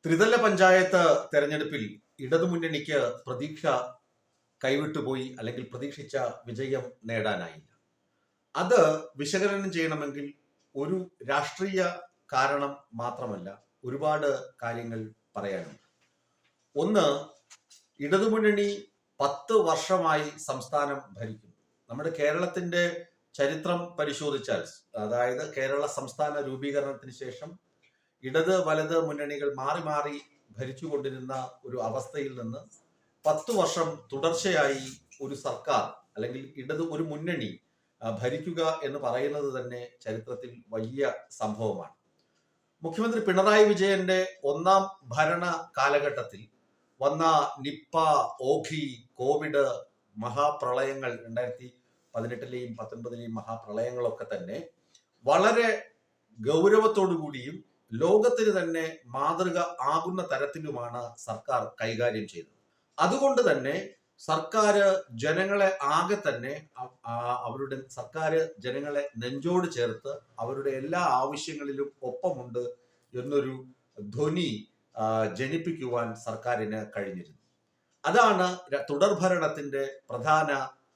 ത്രിതല പഞ്ചായത്ത് തെരഞ്ഞെടുപ്പിൽ ഇടതുമുന്നണിക്ക് പ്രതീക്ഷ കൈവിട്ടുപോയി, അല്ലെങ്കിൽ പ്രതീക്ഷിച്ച വിജയം നേടാനായില്ല. അത് വിശകലനം ചെയ്യണമെങ്കിൽ ഒരു രാഷ്ട്രീയ കാരണം മാത്രമല്ല, ഒരുപാട് കാര്യങ്ങൾ പറയാനുണ്ട്. ഒന്ന്, ഇടതുമുന്നണി 10 വർഷമായി സംസ്ഥാനം ഭരിക്കുന്നു. നമ്മുടെ കേരളത്തിന്റെ ചരിത്രം പരിശോധിച്ചാൽ, അതായത് കേരള സംസ്ഥാന രൂപീകരണത്തിന് ശേഷം ഇടത് വലത് മുന്നണികൾ മാറി മാറി ഭരിച്ചുകൊണ്ടിരുന്ന ഒരു അവസ്ഥയിൽ നിന്ന് 10 വർഷം തുടർച്ചയായി ഒരു സർക്കാർ അല്ലെങ്കിൽ ഒരു മുന്നണി ഭരിക്കുക എന്ന് പറയുന്നത് തന്നെ ചരിത്രത്തിൽ വലിയ സംഭവമാണ്. മുഖ്യമന്ത്രി പിണറായി വിജയന്റെ ഒന്നാം ഭരണ കാലഘട്ടത്തിൽ വന്ന നിപ്പ, ഓഖി, കോവിഡ് മഹാപ്രളയങ്ങൾ, 2018-ലെയും 2019-ലെയും മഹാപ്രളയങ്ങളൊക്കെ തന്നെ വളരെ ഗൗരവത്തോടു കൂടിയും ലോകത്തിന് തന്നെ മാതൃക ആകുന്ന തരത്തിലുമാണ് സർക്കാർ കൈകാര്യം ചെയ്തത്. അതുകൊണ്ട് തന്നെ സർക്കാർ ജനങ്ങളെ ആകെ തന്നെ ജനങ്ങളെ നെഞ്ചോട് ചേർത്ത് അവരുടെ എല്ലാ ആവശ്യങ്ങളിലും ഒപ്പമുണ്ട് എന്നൊരു ധ്വനി ജനിപ്പിക്കുവാൻ സർക്കാരിന് കഴിഞ്ഞിരുന്നു. അതാണ് തുടർഭരണത്തിന്റെ പ്രധാന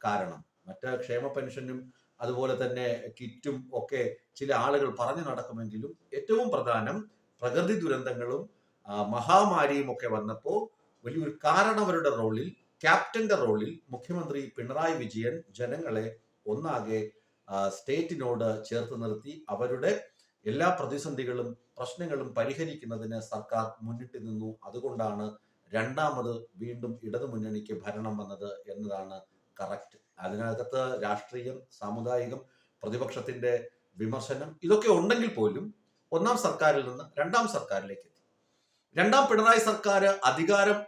കാരണം. മറ്റ് ക്ഷേമ പെൻഷനും അതുപോലെ തന്നെ കിറ്റും ഒക്കെ ചില ആളുകൾ പറഞ്ഞു നടക്കുമെങ്കിലും ഏറ്റവും പ്രധാനം പ്രകൃതി ദുരന്തങ്ങളും മഹാമാരിയും ഒക്കെ വന്നപ്പോൾ വലിയൊരു കാരണവരുടെ റോളിൽ, ക്യാപ്റ്റന്റെ റോളിൽ മുഖ്യമന്ത്രി പിണറായി വിജയൻ ജനങ്ങളെ ഒന്നാകെ സ്റ്റേറ്റിനോട് ചേർത്ത് നിർത്തി അവരുടെ എല്ലാ പ്രതിസന്ധികളും പ്രശ്നങ്ങളും പരിഹരിക്കുന്നതിന് സർക്കാർ മുന്നിട്ട് നിന്നു. അതുകൊണ്ടാണ് രണ്ടാമത് വീണ്ടും ഇടതുമുന്നണിക്ക് ഭരണം വന്നത് എന്നതാണ് കറക്റ്റ്. അതിനകത്ത് രാഷ്ട്രീയം, സാമുദായികം, പ്രതിപക്ഷത്തിന്റെ വിമർശനം ഇതൊക്കെ ഉണ്ടെങ്കിൽ പോലും ഒന്നാം സർക്കാരിൽ നിന്ന് രണ്ടാം സർക്കാരിലേക്ക് എത്തി. രണ്ടാം പിണറായി സർക്കാർ അധികാരം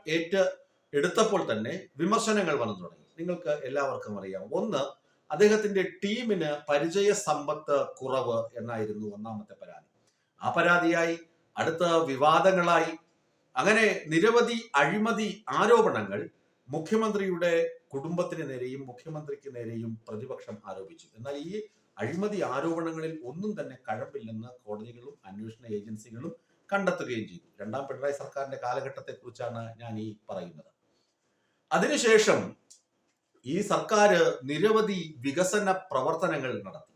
എടുത്തപ്പോൾ തന്നെ വിമർശനങ്ങൾ വന്നു തുടങ്ങി. നിങ്ങൾക്ക് എല്ലാവർക്കും അറിയാം. ഒന്ന്, അദ്ദേഹത്തിന്റെ ടീമിന് പരിചയ സമ്പത്ത് കുറവ് എന്നായിരുന്നു ഒന്നാമത്തെ പരാതി. ആ പരാതിയായി അടുത്ത വിവാദങ്ങളായി. അങ്ങനെ നിരവധി അഴിമതി ആരോപണങ്ങൾ മുഖ്യമന്ത്രിയുടെ കുടുംബത്തിന് നേരെയും മുഖ്യമന്ത്രിക്ക് നേരെയും പ്രതിപക്ഷം ആരോപിച്ചു. എന്നാൽ ഈ അഴിമതി ആരോപണങ്ങളിൽ ഒന്നും തന്നെ കഴമ്പില്ലെന്ന് കോടതികളും അന്വേഷണ ഏജൻസികളും കണ്ടെത്തുകയും ചെയ്തു. രണ്ടാം പിണറായി സർക്കാരിന്റെ കാലഘട്ടത്തെ കുറിച്ചാണ് ഞാൻ ഈ പറയുന്നത്. അതിനുശേഷം ഈ സർക്കാർ നിരവധി വികസന പ്രവർത്തനങ്ങൾ നടത്തി.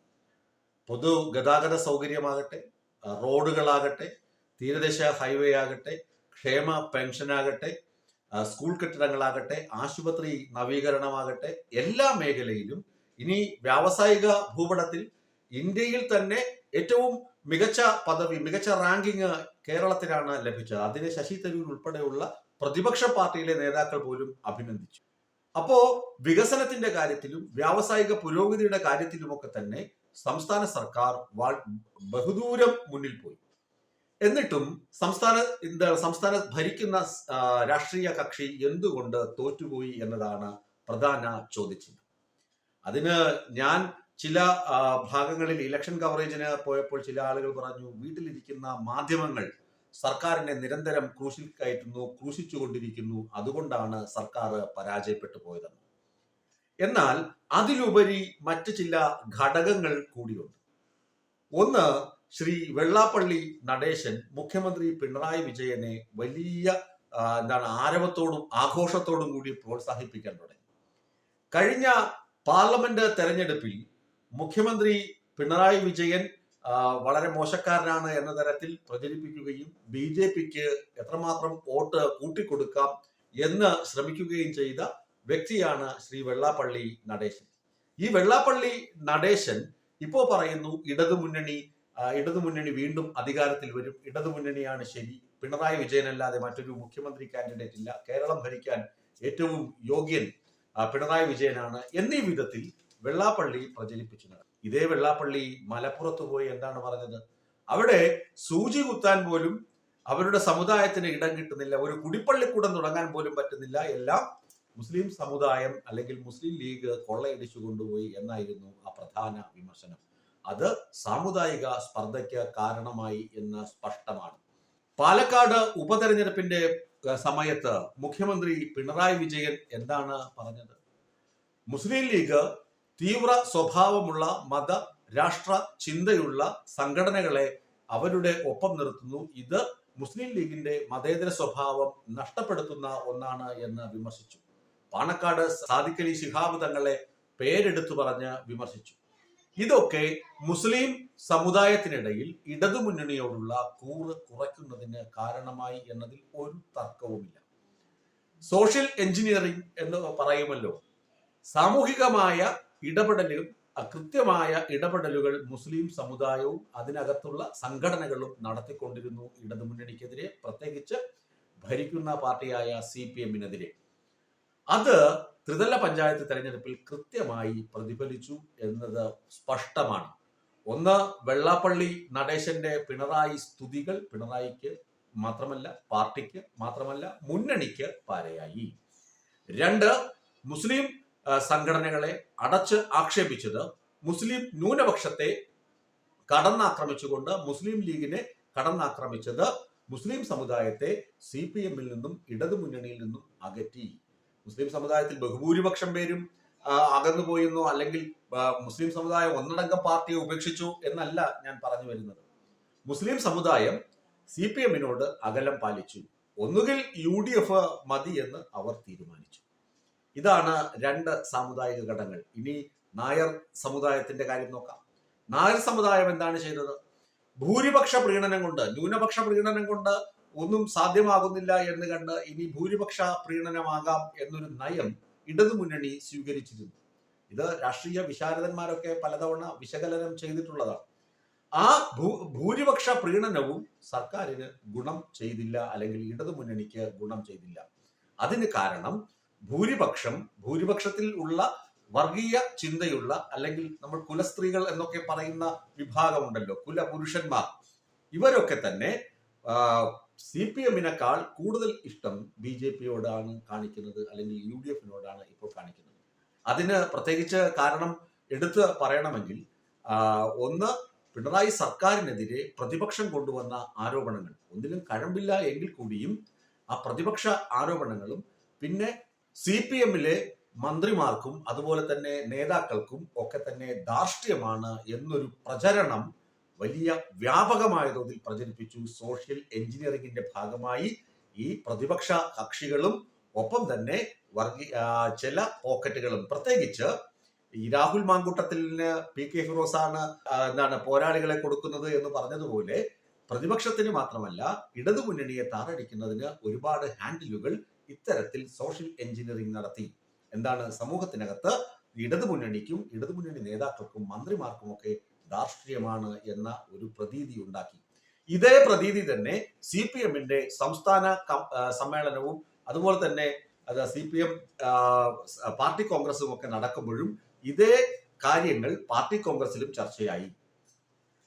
പൊതുഗതാഗത സൗകര്യമാകട്ടെ, റോഡുകളാകട്ടെ, തീരദേശ ഹൈവേ ആകട്ടെ, ക്ഷേമ പെൻഷനാകട്ടെ, സ്കൂൾ കെട്ടിടങ്ങളാകട്ടെ, ആശുപത്രി നവീകരണമാകട്ടെ, എല്ലാ മേഖലയിലും ഇനി വ്യാവസായിക ഭൂപടത്തിൽ ഇന്ത്യയിൽ തന്നെ ഏറ്റവും മികച്ച പദവി, മികച്ച റാങ്കിങ് കേരളത്തിനാണ് ലഭിച്ചത്. അതിന് ശശി തരൂർ ഉൾപ്പെടെയുള്ള പ്രതിപക്ഷ പാർട്ടിയിലെ നേതാക്കൾ പോലും അഭിനന്ദിച്ചു. അപ്പോ വികസനത്തിന്റെ കാര്യത്തിലും വ്യാവസായിക പുരോഗതിയുടെ കാര്യത്തിലുമൊക്കെ തന്നെ സംസ്ഥാന സർക്കാർ ബഹുദൂരം മുന്നിൽ പോയി. എന്നിട്ടും സംസ്ഥാന ഭരിക്കുന്ന രാഷ്ട്രീയ കക്ഷി എന്തുകൊണ്ട് തോറ്റുപോയി എന്നതാണ് പ്രധാന ചോദ്യചിഹ്നം. അതിന് ഞാൻ ചില ഭാഗങ്ങളിൽ ഇലക്ഷൻ കവറേജിന് പോയപ്പോൾ ചില ആളുകൾ പറഞ്ഞു, വീട്ടിലിരിക്കുന്ന മാധ്യമങ്ങൾ സർക്കാരിനെ നിരന്തരം ക്രൂശിൽ കയറ്റുന്നു, ക്രൂശിച്ചുകൊണ്ടിരിക്കുന്നു, അതുകൊണ്ടാണ് സർക്കാർ പരാജയപ്പെട്ടു പോയതെന്ന്. എന്നാൽ അതിലുപരി മറ്റു ചില ഘടകങ്ങൾ കൂടിയുണ്ട്. ഒന്ന്, ശ്രീ വെള്ളാപ്പള്ളി നടേശൻ മുഖ്യമന്ത്രി പിണറായി വിജയനെ വലിയ ആരവത്തോടും ആഘോഷത്തോടും കൂടി പ്രോത്സാഹിപ്പിക്കാൻ തുടങ്ങി. കഴിഞ്ഞ പാർലമെന്റ് തെരഞ്ഞെടുപ്പിൽ മുഖ്യമന്ത്രി പിണറായി വിജയൻ വളരെ മോശക്കാരനാണ് എന്ന തരത്തിൽ പ്രചരിപ്പിക്കുകയും BJPക്ക് എത്രമാത്രം വോട്ട് കൂട്ടിക്കൊടുക്കാം എന്ന് ശ്രമിക്കുകയും ചെയ്ത വ്യക്തിയാണ് ശ്രീ വെള്ളാപ്പള്ളി നടേശൻ. ഈ വെള്ളാപ്പള്ളി നടേശൻ ഇപ്പോ പറയുന്നു ഇടതുമുന്നണി വീണ്ടും അധികാരത്തിൽ വരും, ഇടതുമുന്നണിയാണ് ശരി, പിണറായി വിജയനല്ലാതെ മറ്റൊരു മുഖ്യമന്ത്രി കാൻഡിഡേറ്റ് ഇല്ല, കേരളം ഭരിക്കാൻ ഏറ്റവും യോഗ്യൻ പിണറായി വിജയനാണ് എന്നീ വിധത്തിൽ വെള്ളാപ്പള്ളി പ്രചരിപ്പിച്ചു. ഇതേ വെള്ളാപ്പള്ളി മലപ്പുറത്ത് പോയി എന്താണ് പറഞ്ഞത്? അവിടെ സൂചി കുത്താൻ പോലും അവരുടെ സമുദായത്തിന് ഇടം കിട്ടുന്നില്ല, ഒരു കുടിപ്പള്ളിക്കൂടം തുടങ്ങാൻ പോലും പറ്റുന്നില്ല, എല്ലാം മുസ്ലിം സമുദായം അല്ലെങ്കിൽ മുസ്ലിം ലീഗ് കൊള്ളയടിച്ചു കൊണ്ടുപോയി എന്നായിരുന്നു ആ പ്രധാന വിമർശനം. അത് സാമുദായിക സ്പർദ്ധയ്ക്ക് കാരണമായി എന്ന് സ്പഷ്ടമാണ്. പാലക്കാട് ഉപതെരഞ്ഞെടുപ്പിന്റെ സമയത്ത് മുഖ്യമന്ത്രി പിണറായി വിജയൻ എന്താണ് പറഞ്ഞത്? മുസ്ലിം ലീഗ് തീവ്ര സ്വഭാവമുള്ള രാഷ്ട്ര ചിന്തയുള്ള സംഘടനകളെ അവരുടെ ഒപ്പം നിർത്തുന്നു, ഇത് മുസ്ലിം ലീഗിന്റെ മതേതര സ്വഭാവം നഷ്ടപ്പെടുത്തുന്ന ഒന്നാണ് എന്ന് വിമർശിച്ചു. പാണക്കാട് സാദിഖ് അലി ശിഹാബ് തങ്ങളെ പേരെടുത്തു പറഞ്ഞ് വിമർശിച്ചു. ഇതൊക്കെ മുസ്ലിം സമുദായത്തിനിടയിൽ ഇടതുമുന്നണിയോടുള്ള കൂറ് കുറയ്ക്കുന്നതിന് കാരണമായി എന്നതിൽ ഒരു തർക്കവുമില്ല. സോഷ്യൽ എഞ്ചിനീയറിംഗ് എന്ന് പറയുമല്ലോ, സാമൂഹികമായ ഇടപെടലും കൃത്യമായ ഇടപെടലുകൾ മുസ്ലിം സമുദായവും അതിനകത്തുള്ള സംഘടനകളും നടത്തിക്കൊണ്ടിരുന്നു ഇടതുമുന്നണിക്കെതിരെ, പ്രത്യേകിച്ച് ഭരിക്കുന്ന പാർട്ടിയായ CPM-നെതിരെ. അത് ത്രിതല പഞ്ചായത്ത് തെരഞ്ഞെടുപ്പിൽ കൃത്യമായി പ്രതിഫലിച്ചു എന്നത് സ്പഷ്ടമാണ്. ഒന്ന്, വെള്ളാപ്പള്ളി നടേശന്റെ പിണറായി സ്തുതികൾ പിണറായിക്ക് മാത്രമല്ല, പാർട്ടിക്ക് മാത്രമല്ല, മുന്നണിക്ക് പാരയായി. രണ്ട്, മുസ്ലിം സംഘടനകളെ അടച്ച് ആക്ഷേപിച്ചത് മുസ്ലിം ന്യൂനപക്ഷത്തെ കടന്നാക്രമിച്ചുകൊണ്ട് മുസ്ലിം ലീഗിനെ കടന്നാക്രമിച്ചത് മുസ്ലിം സമുദായത്തെ CPM-ൽ നിന്നും ഇടതുമുന്നണിയിൽ നിന്നും അകറ്റി. മുസ്ലിം സമുദായത്തിൽ ബഹുഭൂരിപക്ഷം പേരും അകന്നുപോയെന്നോ അല്ലെങ്കിൽ മുസ്ലിം സമുദായം ഒന്നടങ്കം പാർട്ടിയെ ഉപേക്ഷിച്ചു എന്നല്ല ഞാൻ പറഞ്ഞു വരുന്നത്. മുസ്ലിം സമുദായം CPM-നോട് അകലം പാലിച്ചു. ഒന്നുകിൽ UDF മതി എന്ന് അവർ തീരുമാനിച്ചു. ഇതാണ് രണ്ട് സാമുദായിക ഘടകങ്ങൾ. ഇനി നായർ സമുദായത്തിന്റെ കാര്യം നോക്കാം. നായർ സമുദായം എന്താണ് ചെയ്തത്? ഭൂരിപക്ഷ പ്രീണനം കൊണ്ട്, ന്യൂനപക്ഷ പ്രീണനം കൊണ്ട് ഒന്നും സാധ്യമാകുന്നില്ല എന്ന് കണ്ട് ഇനി ഭൂരിപക്ഷ പ്രീണനമാകാം എന്നൊരു നയം ഇടതുമുന്നണി സ്വീകരിച്ചിരുന്നു. ഇത് രാഷ്ട്രീയ വിശാരദന്മാരൊക്കെ പലതവണ വിശകലനം ചെയ്തിട്ടുള്ളതാണ്. ആ ഭൂരിപക്ഷ പ്രീണനവും സർക്കാരിന് ഗുണം ചെയ്തില്ല, അല്ലെങ്കിൽ ഇടതുമുന്നണിക്ക് ഗുണം ചെയ്തില്ല. അതിന് കാരണം ഭൂരിപക്ഷത്തിൽ ഉള്ള വർഗീയ ചിന്തയുള്ള, അല്ലെങ്കിൽ നമ്മൾ കുലസ്ത്രീകൾ എന്നൊക്കെ പറയുന്ന വിഭാഗമുണ്ടല്ലോ, കുലപുരുഷന്മാർ, ഇവരൊക്കെ തന്നെ CPM-നേക്കാൾ കൂടുതൽ ഇഷ്ടം BJP-യോടാണ് കാണിക്കുന്നത്, അല്ലെങ്കിൽ UDF-നോടാണ് ഇപ്പോൾ കാണിക്കുന്നത്. അതിന് പ്രത്യേകിച്ച് കാരണം എടുത്ത് പറയണമെങ്കിൽ, ഒന്ന്, പിണറായി സർക്കാരിനെതിരെ പ്രതിപക്ഷം കൊണ്ടുവന്ന ആരോപണങ്ങൾ, ഒന്നിലും കഴമ്പില്ല എങ്കിൽ കൂടിയും ആ പ്രതിപക്ഷ ആരോപണങ്ങളും, പിന്നെ CPM-ലെ മന്ത്രിമാർക്കും അതുപോലെ തന്നെ നേതാക്കൾക്കും ഒക്കെ തന്നെ ധാർഷ്ട്യമാണ് എന്നൊരു പ്രചരണം വലിയ വ്യാപകമായ തോതിൽ പ്രചരിപ്പിച്ചു. സോഷ്യൽ എഞ്ചിനീയറിംഗിന്റെ ഭാഗമായി ഈ പ്രതിപക്ഷ കക്ഷികളും ഒപ്പം തന്നെ ചില പോക്കറ്റുകളും, പ്രത്യേകിച്ച് ഈ രാഹുൽ മാങ്കൂട്ടത്തിന് PK ഫിറോസാണ് പോരാളികളെ കൊടുക്കുന്നത് എന്ന് പറഞ്ഞതുപോലെ, പ്രതിപക്ഷത്തിന് മാത്രമല്ല ഇടതുമുന്നണിയെ താറടിക്കുന്നതിന് ഒരുപാട് ഹാൻഡിലുകൾ ഇത്തരത്തിൽ സോഷ്യൽ എഞ്ചിനീയറിംഗ് നടത്തി. എന്താണ്? സമൂഹത്തിനകത്ത് ഇടതുമുന്നണിക്കും ഇടതുമുന്നണി നേതാക്കൾക്കും മന്ത്രിമാർക്കുമൊക്കെ ധാർഷ്ട്യമാണ് എന്ന ഒരു പ്രതീതി ഉണ്ടാക്കി. ഇതേ പ്രതീതി തന്നെ CPM-ന്റെ സംസ്ഥാന സമ്മേളനവും അതുപോലെ തന്നെ CPM പാർട്ടി കോൺഗ്രസും ഒക്കെ നടക്കുമ്പോഴും ഇതേ കാര്യങ്ങൾ പാർട്ടി കോൺഗ്രസിലും ചർച്ചയായി.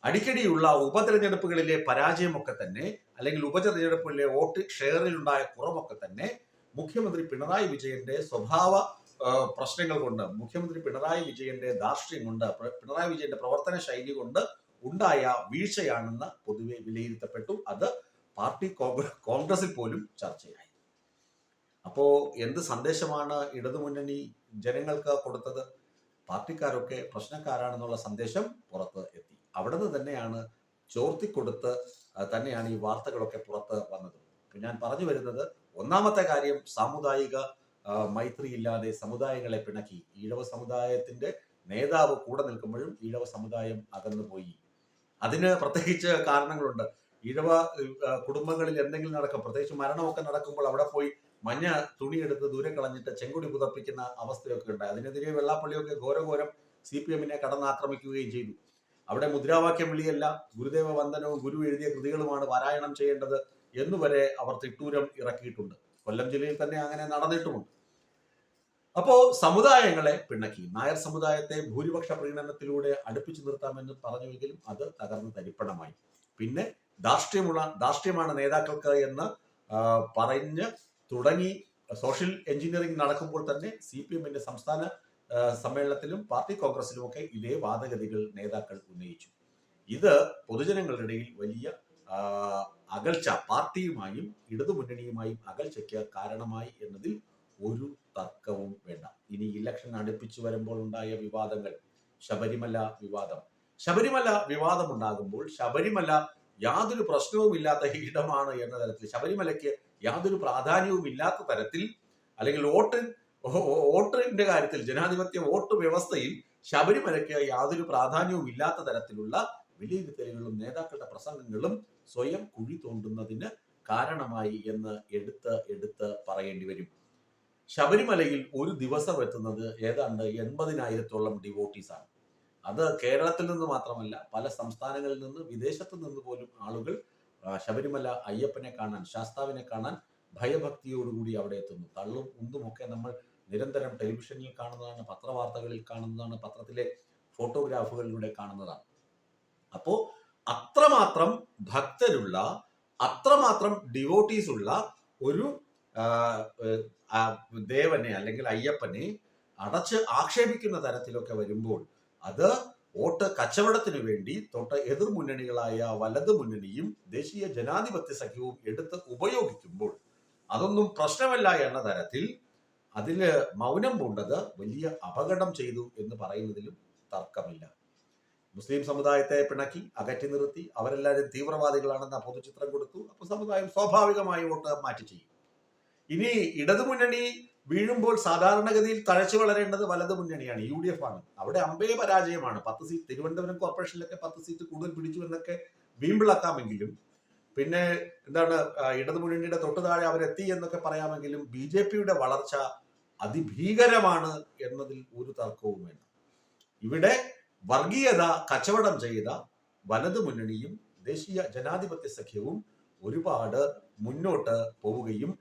അടിക്കടിയുള്ള ഉപതെരഞ്ഞെടുപ്പുകളിലെ പരാജയമൊക്കെ തന്നെ, അല്ലെങ്കിൽ ഉപതെരഞ്ഞെടുപ്പിലെ വോട്ട് ഷെയറിലുണ്ടായ കുറവൊക്കെ തന്നെ മുഖ്യമന്ത്രി പിണറായി വിജയന്റെ സ്വഭാവ പ്രശ്നങ്ങൾ കൊണ്ട്, മുഖ്യമന്ത്രി പിണറായി വിജയന്റെ ധാർഷ്ട്യം കൊണ്ട്, പിണറായി വിജയന്റെ പ്രവർത്തന ശൈലി കൊണ്ട് ഉണ്ടായ വീഴ്ചയാണെന്ന് പൊതുവെ വിലയിരുത്തപ്പെട്ടു. അത് പാർട്ടി കോൺഗ്രസിൽ പോലും ചർച്ചയായി. അപ്പോ എന്ത് സന്ദേശമാണ് ഇടതുമുന്നണി ജനങ്ങൾക്ക് കൊടുത്തത്? പാർട്ടിക്കാരൊക്കെ പ്രശ്നക്കാരാണെന്നുള്ള സന്ദേശം പുറത്ത് എത്തി. അവിടെ നിന്ന് തന്നെയാണ് ചോർത്തിക്കൊടുത്ത് തന്നെയാണ് ഈ വാർത്തകളൊക്കെ പുറത്ത് വന്നത്. ഞാൻ പറഞ്ഞു വരുന്നത്, ഒന്നാമത്തെ കാര്യം, സാമുദായിക മൈത്രി ഇല്ലാതെ സമുദായങ്ങളെ പിണക്കി. ഈഴവ സമുദായത്തിന്റെ നേതാവ് കൂടെ നിൽക്കുമ്പോഴും ഈഴവ സമുദായം അകന്നുപോയി. അതിന് പ്രത്യേകിച്ച് കാരണങ്ങളുണ്ട്. ഈഴവ കുടുംബങ്ങളിൽ എന്തെങ്കിലും നടക്കും, പ്രത്യേകിച്ച് മരണമൊക്കെ നടക്കുമ്പോൾ അവിടെ പോയി മഞ്ഞ തുണിയെടുത്ത് ദൂരെ കളഞ്ഞിട്ട് ചെങ്കൊടി പുതപ്പിക്കുന്ന അവസ്ഥയൊക്കെ ഉണ്ടായി. അതിനെതിരെ വെള്ളാപ്പള്ളിയൊക്കെ ഘോരഘോരം CPM-നെ കടന്നാക്രമിക്കുകയും ചെയ്തു. അവിടെ മുദ്രാവാക്യം വിളിയല്ല, ഗുരുദേവ വന്ദനവും ഗുരു എഴുതിയ കൃതികളുമാണ് പാരായണം ചെയ്യേണ്ടത് എന്നുവരെ അവർ തിട്ടൂരം ഇറക്കിയിട്ടുണ്ട്. കൊല്ലം ജില്ലയിൽ തന്നെ അങ്ങനെ നടന്നിട്ടുമുണ്ട്. അപ്പോ സമുദായങ്ങളെ പിണക്കി. നായർ സമുദായത്തെ ഭൂരിപക്ഷ പ്രീണനത്തിലൂടെ അടുപ്പിച്ചു നിർത്താമെന്ന് പറഞ്ഞുവെങ്കിലും അത് തകർന്ന് തരിപ്പണമായി. പിന്നെ ധാർഷ്ട്യമാണ് നേതാക്കൾക്ക് എന്ന് പറഞ്ഞ് തുടങ്ങി. സോഷ്യൽ എഞ്ചിനീയറിംഗ് നടക്കുമ്പോൾ തന്നെ CPM-ന്റെ സംസ്ഥാന സമ്മേളനത്തിലും പാർട്ടി കോൺഗ്രസിലുമൊക്കെ ഇതേ വാദഗതികൾ നേതാക്കൾ ഉന്നയിച്ചു. ഇത് പൊതുജനങ്ങളുടെ ഇടയിൽ വലിയ അകൽച്ച, പാർട്ടിയുമായും ഇടതുമുന്നണിയുമായും അകൽച്ചയ്ക്ക് കാരണമായി എന്നതിൽ ഒരു തർക്കവും വേണ്ട. ഇനി ഇലക്ഷൻ അടുപ്പിച്ചു വരുമ്പോൾ ഉണ്ടായ വിവാദങ്ങൾ, ശബരിമല വിവാദം ഉണ്ടാകുമ്പോൾ ശബരിമല യാതൊരു പ്രശ്നവുമില്ലാത്ത ഇടമാണ് എന്ന തരത്തിൽ, ശബരിമലയ്ക്ക് യാതൊരു പ്രാധാന്യവും ഇല്ലാത്ത തരത്തിൽ, അല്ലെങ്കിൽ വോട്ടിന്റെ കാര്യത്തിൽ, ജനാധിപത്യ വോട്ട് വ്യവസ്ഥയിൽ ശബരിമലയ്ക്ക് യാതൊരു പ്രാധാന്യവും ഇല്ലാത്ത തരത്തിലുള്ള വിലയിരുത്തലുകളും നേതാക്കളുടെ പ്രസംഗങ്ങളും സ്വയം കുഴി തോണ്ടുന്നതിന് കാരണമായി എന്ന് എടുത്ത് പറയേണ്ടി വരും. ശബരിമലയിൽ ഒരു ദിവസം എത്തുന്നത് ഏതാണ്ട് 80,000-ഓളം ഡിവോട്ടീസ് ആണ്. അത് കേരളത്തിൽ നിന്ന് മാത്രമല്ല, പല സംസ്ഥാനങ്ങളിൽ നിന്ന്, വിദേശത്ത് നിന്ന് പോലും ആളുകൾ ശബരിമല അയ്യപ്പനെ കാണാൻ, ശാസ്താവിനെ കാണാൻ ഭയഭക്തിയോടുകൂടി അവിടെ എത്തുന്നു. തള്ളും ഉന്തുമൊക്കെ നമ്മൾ നിരന്തരം ടെലിവിഷനിൽ കാണുന്നതാണ്, പത്രവാർത്തകളിൽ കാണുന്നതാണ്, പത്രത്തിലെ ഫോട്ടോഗ്രാഫുകളിലൂടെ കാണുന്നതാണ്. അപ്പോ അത്രമാത്രം ഭക്തരുള്ള, അത്രമാത്രം ഡിവോട്ടീസ് ഉള്ള ഒരു ദേവനെ അല്ലെങ്കിൽ അയ്യപ്പനെ അടച്ച് ആക്ഷേപിക്കുന്ന തരത്തിലൊക്കെ വരുമ്പോൾ അത് വോട്ട് കച്ചവടത്തിനു വേണ്ടി എതിർ മുന്നണികളായ വലത് മുന്നണിയും ദേശീയ ജനാധിപത്യ സഖ്യവും എടുത്ത് ഉപയോഗിക്കുമ്പോൾ അതൊന്നും പ്രശ്നമല്ല എന്ന തരത്തിൽ അതില് മൗനം പൂണ്ടത് വലിയ അപകടം ചെയ്തു എന്ന് പറയുന്നതിലും തർക്കമില്ല. മുസ്ലിം സമുദായത്തെ പിണക്കി അകറ്റി നിർത്തി അവരെല്ലാവരും തീവ്രവാദികളാണെന്ന പൊതുചിത്രം കൊടുത്തു. അപ്പൊ സമുദായം സ്വാഭാവികമായി വോട്ട് മാറ്റി ചെയ്യും. ഇനി ഇടതുമുന്നണി വീഴുമ്പോൾ സാധാരണഗതിയിൽ തഴച്ചു വളരേണ്ടത് വലതു മുന്നണിയാണ്, UDF ആണ്. അവിടെ അമ്പേ പരാജയമാണ്. 10 സീറ്റ്, തിരുവനന്തപുരം കോർപ്പറേഷനിലൊക്കെ 10 സീറ്റ് കൂടുതൽ പിടിച്ചു എന്നൊക്കെ വീമ്പിളക്കാമെങ്കിലും, പിന്നെ എന്താണ് ഇടതുമുന്നണിയുടെ തൊട്ടു താഴെ അവരെത്തി എന്നൊക്കെ പറയാമെങ്കിലും BJPയുടെ വളർച്ച അതിഭീകരമാണ് എന്നതിൽ ഒരു തർക്കവും വേണ്ട. ഇവിടെ വർഗീയത കച്ചവടം ചെയ്ത വലതു മുന്നണിയും ദേശീയ ജനാധിപത്യ സഖ്യവും ഒരുപാട് മുന്നോട്ട് പോവുകയും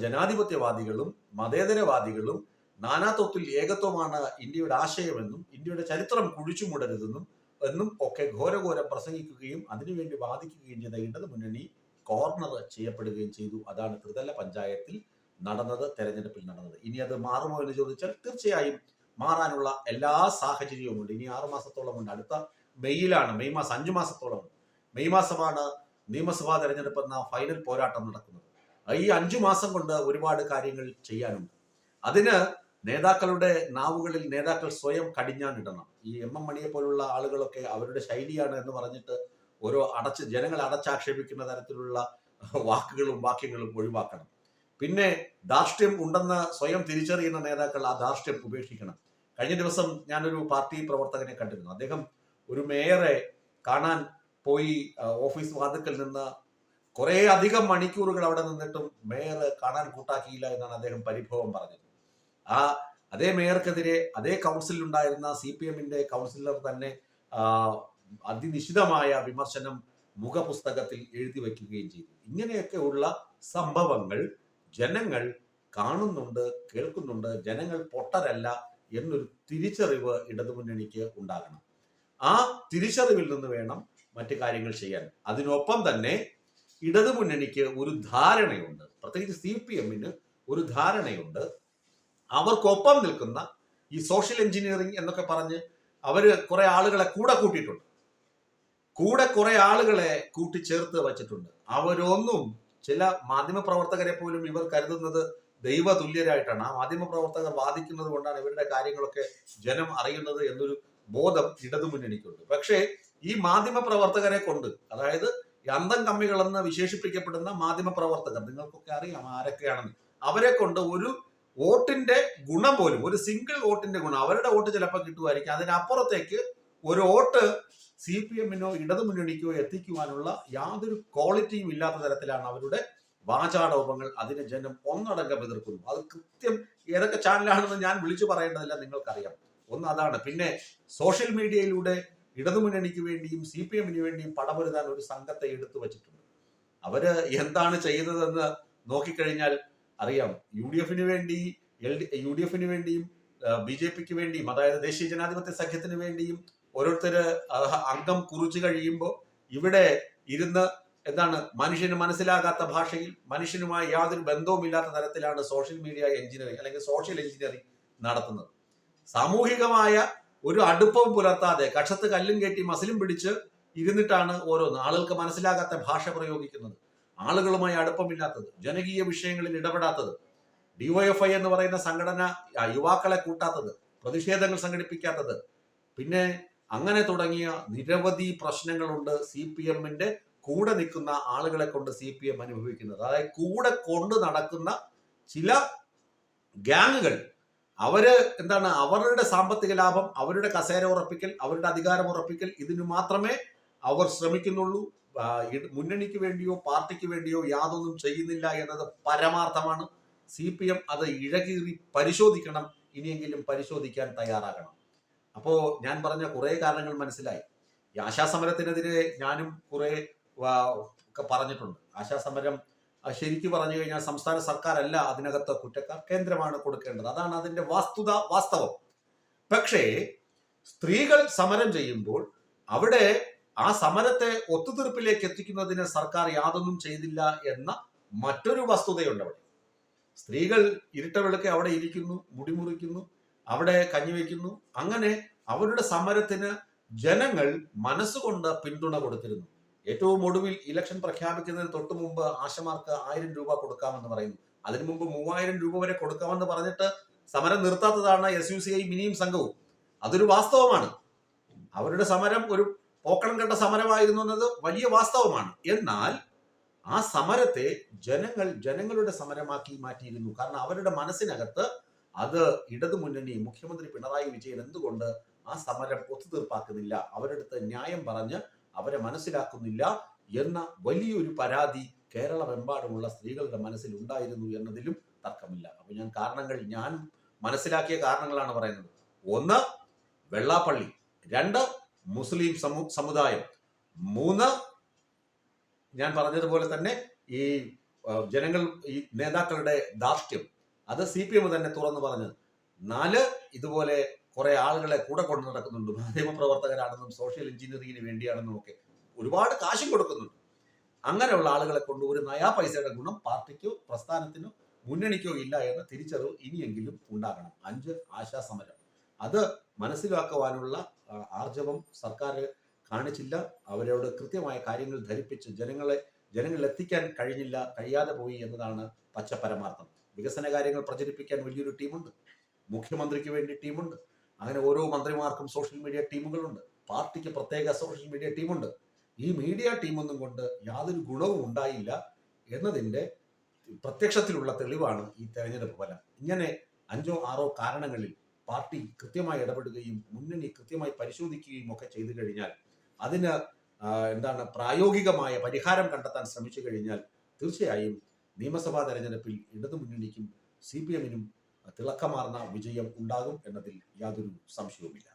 ജനാധിപത്യവാദികളും മതേതരവാദികളും നാനാത്വത്തിൽ ഏകത്വമാണ് ഇന്ത്യയുടെ ആശയമെന്നും ഇന്ത്യയുടെ ചരിത്രം കുഴിച്ചുമൂടരുതെന്നും ഒക്കെ ഘോരഘോരം പ്രസംഗിക്കുകയും അതിനുവേണ്ടി വാദിക്കുകയും ചെയ്ത ഇടതു മുന്നണി കോർണർ ചെയ്യപ്പെടുകയും ചെയ്തു. അതാണ് ത്രിതല പഞ്ചായത്തിൽ നടന്നത്, തെരഞ്ഞെടുപ്പിൽ നടന്നത്. ഇനി അത് മാറുമോ എന്ന് ചോദിച്ചാൽ തീർച്ചയായും മാറാനുള്ള എല്ലാ സാഹചര്യവും ഉണ്ട്. ഇനി 6 മാസത്തോളം ഉണ്ട്. അടുത്ത മെയ്യിലാണ്, മെയ് മാസം 5 മാസത്തോളം ഉണ്ട്. മെയ് മാസമാണ് നിയമസഭാ തെരഞ്ഞെടുപ്പ് എന്ന ഫൈനൽ പോരാട്ടം നടക്കുന്നത്. ഈ 5 മാസം കൊണ്ട് ഒരുപാട് കാര്യങ്ങൾ ചെയ്യാനുണ്ട്. അതിന് നേതാക്കളുടെ നാവുകളിൽ നേതാക്കൾ സ്വയം കടിഞ്ഞാണിടണം. ഈ MM മണിയെ പോലുള്ള ആളുകളൊക്കെ അവരുടെ ശൈലിയാണ് എന്ന് പറഞ്ഞിട്ട് ഓരോ ജനങ്ങളെ അടച്ചാക്ഷേപിക്കുന്ന തരത്തിലുള്ള വാക്കുകളും വാക്യങ്ങളും ഒഴിവാക്കണം. പിന്നെ ധാർഷ്ട്യം ഉണ്ടെന്ന് സ്വയം തിരിച്ചറിയുന്ന നേതാക്കൾ ആ ധാർഷ്ട്യം ഉപേക്ഷിക്കണം. കഴിഞ്ഞ ദിവസം ഞാനൊരു പാർട്ടി പ്രവർത്തകനെ കണ്ടിരുന്നു. അദ്ദേഹം ഒരു മേയറെ കാണാൻ പോയി. ഓഫീസ് വാതിക്കൽ നിന്ന് കുറെ അധികം മണിക്കൂറുകൾ അവിടെ നിന്നിട്ടും മേയർ കാണാൻ കൂട്ടാക്കിയില്ല എന്നാണ് അദ്ദേഹം പരിഭവം പറഞ്ഞത്. അതേ മേയർക്കെതിരെ അതേ കൗൺസിലിൽ ഉണ്ടായിരുന്ന CPMന്റെ കൗൺസിലർ തന്നെ അതിനിശിതമായ വിമർശനം മുഖപുസ്തകത്തിൽ എഴുതി വയ്ക്കുകയും ചെയ്തു. ഇങ്ങനെയൊക്കെ ഉള്ള സംഭവങ്ങൾ ജനങ്ങൾ കാണുന്നുണ്ട്, കേൾക്കുന്നുണ്ട്. ജനങ്ങൾ പൊട്ടരല്ല എന്നൊരു തിരിച്ചറിവ് ഇടതുമുന്നണിക്ക് ഉണ്ടാകണം. ആ തിരിച്ചറിവിൽ നിന്ന് വേണം മറ്റു കാര്യങ്ങൾ ചെയ്യാൻ. അതിനൊപ്പം തന്നെ ഇടതുമുന്നണിക്ക് ഒരു ധാരണയുണ്ട്, പ്രത്യേകിച്ച് CPMന് ഒരു ധാരണയുണ്ട്. അവർക്കൊപ്പം നിൽക്കുന്ന ഈ സോഷ്യൽ എഞ്ചിനീയറിംഗ് എന്നൊക്കെ പറഞ്ഞ് അവര് കുറെ ആളുകളെ കൂട്ടിയിട്ടുണ്ട്. കുറെ ആളുകളെ കൂട്ടിച്ചേർത്ത് വച്ചിട്ടുണ്ട്. അവരൊന്നും, ചില മാധ്യമപ്രവർത്തകരെ പോലും ഇവർ കരുതുന്നത് ദൈവ തുല്യരായിട്ടാണ്. ആ മാധ്യമപ്രവർത്തകർ വാദിക്കുന്നത് കൊണ്ടാണ് ഇവരുടെ കാര്യങ്ങളൊക്കെ ജനം അറിയുന്നത് എന്നൊരു ബോധം ഇടതുമുന്നണിക്കുണ്ട്. പക്ഷേ ഈ മാധ്യമപ്രവർത്തകരെ കൊണ്ട്, അതായത് അന്തം കമ്മികളെന്ന് വിശേഷിപ്പിക്കപ്പെടുന്ന മാധ്യമപ്രവർത്തകർ, നിങ്ങൾക്കൊക്കെ അറിയാം ആരൊക്കെയാണെന്ന്, അവരെ കൊണ്ട് ഒരു വോട്ടിന്റെ ഗുണം പോലും, ഒരു സിംഗിൾ വോട്ടിന്റെ ഗുണം, അവരുടെ വോട്ട് ചിലപ്പോൾ കിട്ടുമായിരിക്കും, അതിനപ്പുറത്തേക്ക് ഒരു വോട്ട് CPMനോ ഇടതുമുന്നണിക്കോ എത്തിക്കുവാനുള്ള യാതൊരു ക്വാളിറ്റിയും ഇല്ലാത്ത തരത്തിലാണ് അവരുടെ വാചാടോപങ്ങൾ. അതിനെ ജനം ഒന്നടങ്കം എതിർക്കുന്നു. അത് കൃത്യം ഏതൊക്കെ ചാനലാണെന്ന് ഞാൻ വിളിച്ചു പറയേണ്ടതില്ല, നിങ്ങൾക്കറിയാം. ഒന്ന് അതാണ്. പിന്നെ സോഷ്യൽ മീഡിയയിലൂടെ ഇടതുമുന്നണിക്ക് വേണ്ടിയും CPMന് വേണ്ടിയും പടപൊരുതാൻ ഒരു സംഘത്തെ എടുത്തു വച്ചിട്ടുണ്ട്. അവര് എന്താണ് ചെയ്യുന്നതെന്ന് നോക്കിക്കഴിഞ്ഞാൽ അറിയാം. UDFന് വേണ്ടിയും BJPക്ക് വേണ്ടിയും, അതായത് ദേശീയ ജനാധിപത്യ സഖ്യത്തിന് വേണ്ടിയും ഓരോരുത്തര് അംഗം കുറിച്ചു കഴിയുമ്പോൾ ഇവിടെ ഇരുന്ന് മനുഷ്യന് മനസ്സിലാകാത്ത ഭാഷയിൽ, മനുഷ്യനുമായി യാതൊരു ബന്ധവുമില്ലാത്ത തരത്തിലാണ് സോഷ്യൽ മീഡിയ എഞ്ചിനീയറിംഗ് അല്ലെങ്കിൽ സോഷ്യൽ എഞ്ചിനീയറിംഗ് നടത്തുന്നത്. സാമൂഹികമായ ഒരു അടുപ്പവും പുലർത്താതെ കക്ഷത്ത് കല്ലും കയറ്റി മസിലും പിടിച്ച് ഇരുന്നിട്ടാണ് ഓരോന്ന് ആളുകൾക്ക് മനസ്സിലാകാത്ത ഭാഷ പ്രയോഗിക്കുന്നത്. ആളുകളുമായി അടുപ്പമില്ലാത്തത്, ജനകീയ വിഷയങ്ങളിൽ ഇടപെടാത്തത്, DYFI എന്ന് പറയുന്ന സംഘടന യുവാക്കളെ കൂട്ടാത്തത്, പ്രതിഷേധങ്ങൾ സംഘടിപ്പിക്കാത്തത്, പിന്നെ അങ്ങനെ തുടങ്ങിയ നിരവധി പ്രശ്നങ്ങളുണ്ട് CPMന്റെ കൂടെ നിൽക്കുന്ന ആളുകളെ കൊണ്ട് CPM അനുഭവിക്കുന്നത്. അതായത് കൂടെ കൊണ്ട് നടക്കുന്ന ചില ഗ്യാങ്ങുകൾ അവര് എന്താണ് അവരുടെ സാമ്പത്തിക ലാഭം, അവരുടെ കസേര ഉറപ്പിക്കൽ, അവരുടെ അധികാരം ഉറപ്പിക്കൽ, ഇതിനു മാത്രമേ അവർ ശ്രമിക്കുന്നുള്ളൂ. മുന്നണിക്ക് വേണ്ടിയോ പാർട്ടിക്ക് വേണ്ടിയോ യാതൊന്നും ചെയ്യുന്നില്ല എന്നത് പരമാർത്ഥമാണ്. CPM അത് ഇഴകീറി പരിശോധിക്കണം, ഇനിയെങ്കിലും പരിശോധിക്കാൻ തയ്യാറാകണം. അപ്പോ ഞാൻ പറഞ്ഞ കുറെ കാരണങ്ങൾ മനസ്സിലായി. ഈ ആശാസമരത്തിനെതിരെ ഞാനും കുറെ ഒക്കെ പറഞ്ഞിട്ടുണ്ട്. ആശാസമരം ശരിക്കും പറഞ്ഞു കഴിഞ്ഞാൽ സംസ്ഥാന സർക്കാരല്ല അതിനകത്ത് കുറ്റക്കാർ, കേന്ദ്രമാണ് കൊടുക്കേണ്ടത്. അതാണ് അതിന്റെ വാസ്തവം. പക്ഷേ സ്ത്രീകൾ സമരം ചെയ്യുമ്പോൾ അവിടെ ആ സമരത്തെ ഒത്തുതീർപ്പിലേക്ക് എത്തിക്കുന്നതിന് സർക്കാർ യാതൊന്നും ചെയ്തില്ല എന്ന മറ്റൊരു വസ്തുതയുണ്ട്. അവിടെ സ്ത്രീകൾ ഇരുട്ട വെളുക്കെ അവിടെ ഇരിക്കുന്നു, മുടിമുറിക്കുന്നു, അവിടെ കഞ്ഞിവെക്കുന്നു. അങ്ങനെ അവരുടെ സമരത്തിന് ജനങ്ങൾ മനസ്സുകൊണ്ട് പിന്തുണ കൊടുത്തിരുന്നു. ഏറ്റവും ഒടുവിൽ ഇലക്ഷൻ പ്രഖ്യാപിക്കുന്നതിന് തൊട്ടു മുമ്പ് ആശമാർക്ക് 1000 രൂപ കൊടുക്കാമെന്ന് പറയുന്നു. അതിനു മുമ്പ് 3000 രൂപ വരെ കൊടുക്കാമെന്ന് പറഞ്ഞിട്ട് സമരം നിർത്താത്തതാണ് SUCI മിനിയും സംഘവും. അതൊരു വാസ്തവമാണ്. അവരുടെ സമരം ഒരു പോക്കണം കണ്ട സമരമായിരുന്നു എന്നത് വലിയ വാസ്തവമാണ്. എന്നാൽ ആ സമരത്തെ ജനങ്ങളുടെ സമരമാക്കി മാറ്റിയിരുന്നു. കാരണം അവരുടെ മനസ്സിനകത്ത് അത് ഇടതുമുന്നണി മുഖ്യമന്ത്രി പിണറായി വിജയൻ എന്തുകൊണ്ട് ആ സമരം ഒത്തുതീർപ്പാക്കുന്നില്ല, അവരെടുത്ത് ന്യായം പറഞ്ഞ് അവരെ മനസ്സിലാക്കുന്നില്ല എന്ന വലിയൊരു പരാതി കേരളമെമ്പാടുമുള്ള സ്ത്രീകളുടെ മനസ്സിൽ ഉണ്ടായിരുന്നു എന്നതിലും തർക്കമില്ല. അപ്പൊ ഞാൻ മനസ്സിലാക്കിയ കാരണങ്ങളാണ് പറയുന്നത്. 1, വെള്ളാപ്പള്ളി. 2, മുസ്ലിം സമുദായം. 3, ഞാൻ പറഞ്ഞതുപോലെ തന്നെ ഈ ഈ നേതാക്കളുടെ ധാർഷ്ട്യം, അത് CPM തന്നെ തുറന്നു പറഞ്ഞത്. 4, ഇതുപോലെ കുറെ ആളുകളെ കൂടെ കൊണ്ടു നടക്കുന്നുണ്ട്, മാധ്യമപ്രവർത്തകരാണെന്നും സോഷ്യൽ എഞ്ചിനീയറിംഗിന് വേണ്ടിയാണെന്നും ഒക്കെ ഒരുപാട് കാശും കൊടുക്കുന്നുണ്ട്. അങ്ങനെയുള്ള ആളുകളെ കൊണ്ട് ഒരു നയാ പൈസയുടെ ഗുണം പാർട്ടിക്കോ പ്രസ്ഥാനത്തിനോ മുന്നണിക്കോ ഇല്ല എന്ന തിരിച്ചറിവ് ഇനിയെങ്കിലും ഉണ്ടാകണം. 5, ആശാസമരം. അത് മനസ്സിലാക്കുവാനുള്ള ആർജവം സർക്കാർ കാണിച്ചില്ല. അവരോട് കൃത്യമായ കാര്യങ്ങൾ ധരിപ്പിച്ച് ജനങ്ങളിൽ എത്തിക്കാൻ കഴിയാതെ പോയി എന്നതാണ് പച്ചപരമാർത്ഥം. വികസന കാര്യങ്ങൾ പ്രചരിപ്പിക്കാൻ വലിയൊരു ടീമുണ്ട്, മുഖ്യമന്ത്രിക്ക് വേണ്ടി ടീമുണ്ട്, അങ്ങനെ ഓരോ മന്ത്രിമാർക്കും സോഷ്യൽ മീഡിയ ടീമുകളുണ്ട്, പാർട്ടിക്ക് പ്രത്യേക സോഷ്യൽ മീഡിയ ടീമുണ്ട്. ഈ മീഡിയ ടീമൊന്നും കൊണ്ട് യാതൊരു ഗുണവും ഉണ്ടായില്ല എന്നതിൻ്റെ പ്രത്യക്ഷത്തിലുള്ള തെളിവാണ് ഈ തെരഞ്ഞെടുപ്പ് ഫലം. ഇങ്ങനെ 5ഓ 6ഓ കാരണങ്ങളിൽ പാർട്ടി കൃത്യമായി ഇടപെടുകയും മുന്നണി കൃത്യമായി പരിശോധിക്കുകയും ഒക്കെ ചെയ്തു കഴിഞ്ഞാൽ, അതിന് പ്രായോഗികമായ പരിഹാരം കണ്ടെത്താൻ ശ്രമിച്ചു കഴിഞ്ഞാൽ തീർച്ചയായും നിയമസഭാ തെരഞ്ഞെടുപ്പിൽ ഇടതുമുന്നണിക്കും CPM-നും തിളക്കമാർന്ന വിജയം ഉണ്ടാകും എന്നതിൽ യാതൊരു സംശയവുമില്ല.